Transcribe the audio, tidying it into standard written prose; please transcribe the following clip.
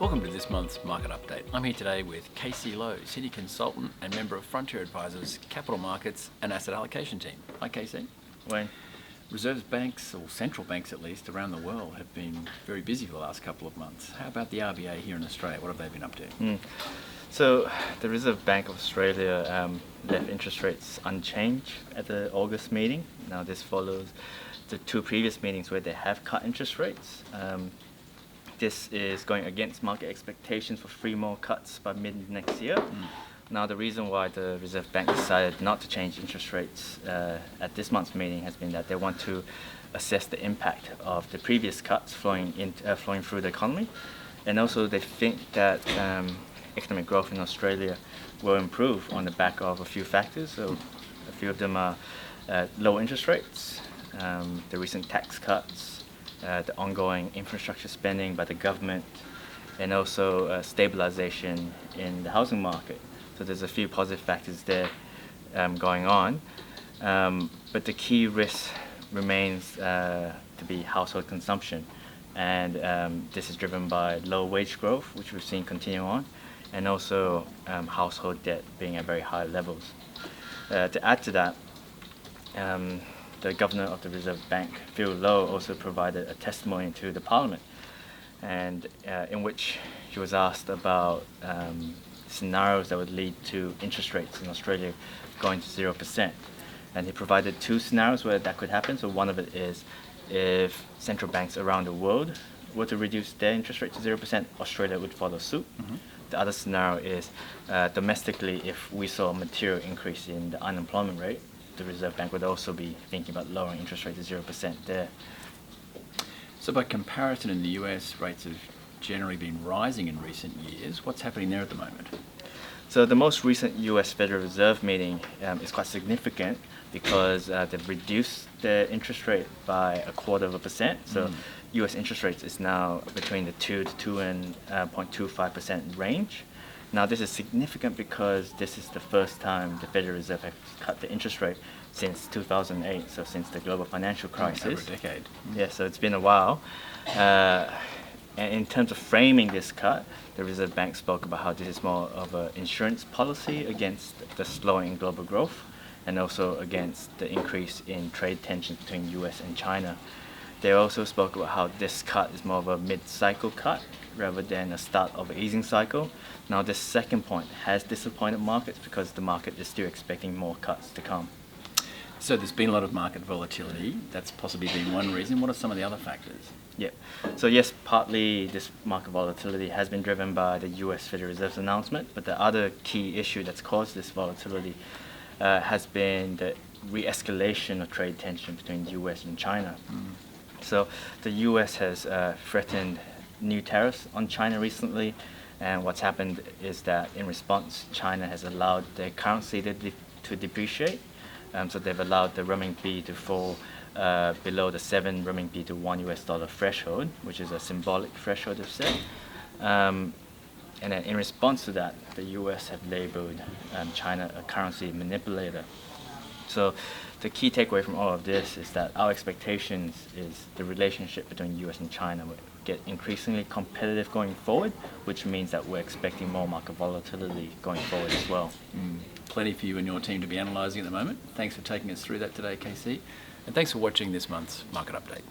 Welcome to this month's Market Update. I'm here today with Casey Lowe, Senior Consultant and member of Frontier Advisors, Capital Markets and Asset Allocation Team. Hi Casey. Wayne. Reserve banks, or central banks at least, around the world have been very busy for the last couple of months. How about the RBA here in Australia? What have they been up to? So the Reserve Bank of Australia left interest rates unchanged at the August meeting. Now this follows the two previous meetings where they have cut interest rates. This is going against market expectations for 3 more cuts by mid next year. Now the reason why the Reserve Bank decided not to change interest rates at this month's meeting has been that they want to assess the impact of the previous cuts flowing through the economy, and also they think that economic growth in Australia will improve on the back of a few factors. So a few of them are low interest rates, the recent tax cuts, the ongoing infrastructure spending by the government, and also stabilization in the housing market. So there's a few positive factors there going on, but the key risk remains to be household consumption, and this is driven by low wage growth, which we've seen continue on, and also household debt being at very high levels. To add to that, the Governor of the Reserve Bank, Phil Lowe, also provided a testimony to the Parliament, and in which he was asked about scenarios that would lead to interest rates in Australia going to 0%. And he provided 2 scenarios where that could happen. So one of it is if central banks around the world were to reduce their interest rate to 0%, Australia would follow suit. The other scenario is domestically, if we saw a material increase in the unemployment rate, the Reserve Bank would also be thinking about lowering interest rate to 0% there. So by comparison, in the US, rates have generally been rising in recent years. What's happening there at the moment? So the most recent US Federal Reserve meeting is quite significant because they've reduced their interest rate by 0.25%. So US interest rates is now between the 2 to 2.25% range. Now this is significant because this is the first time the Federal Reserve has cut the interest rate since 2008, so since the global financial crisis. Over a decade. Yeah, so it's been a while. And in terms of framing this cut, the Reserve Bank spoke about how this is more of an insurance policy against the slowing global growth, and also against the increase in trade tensions between US and China. They also spoke about how this cut is more of a mid-cycle cut rather than a start of an easing cycle. Now this second point has disappointed markets because the market is still expecting more cuts to come. So there's been a lot of market volatility. That's possibly been one reason. What are some of the other factors? Yeah. So yes, partly this market volatility has been driven by the US Federal Reserve's announcement, but the other key issue that's caused this volatility has been the re-escalation of trade tension between the US and China. So the US has threatened new tariffs on China recently, and what's happened is that in response, China has allowed their currency to depreciate. So they've allowed the renminbi to fall below the 7 renminbi to $1 threshold, which is a symbolic threshold they've set. And then in response to that, the US have labeled China a currency manipulator. So the key takeaway from all of this is that our expectations is the relationship between US and China will get increasingly competitive going forward, which means that we're expecting more market volatility going forward as well. Plenty for you and your team to be analysing at the moment. Thanks for taking us through that today, KC. And thanks for watching this month's Market Update.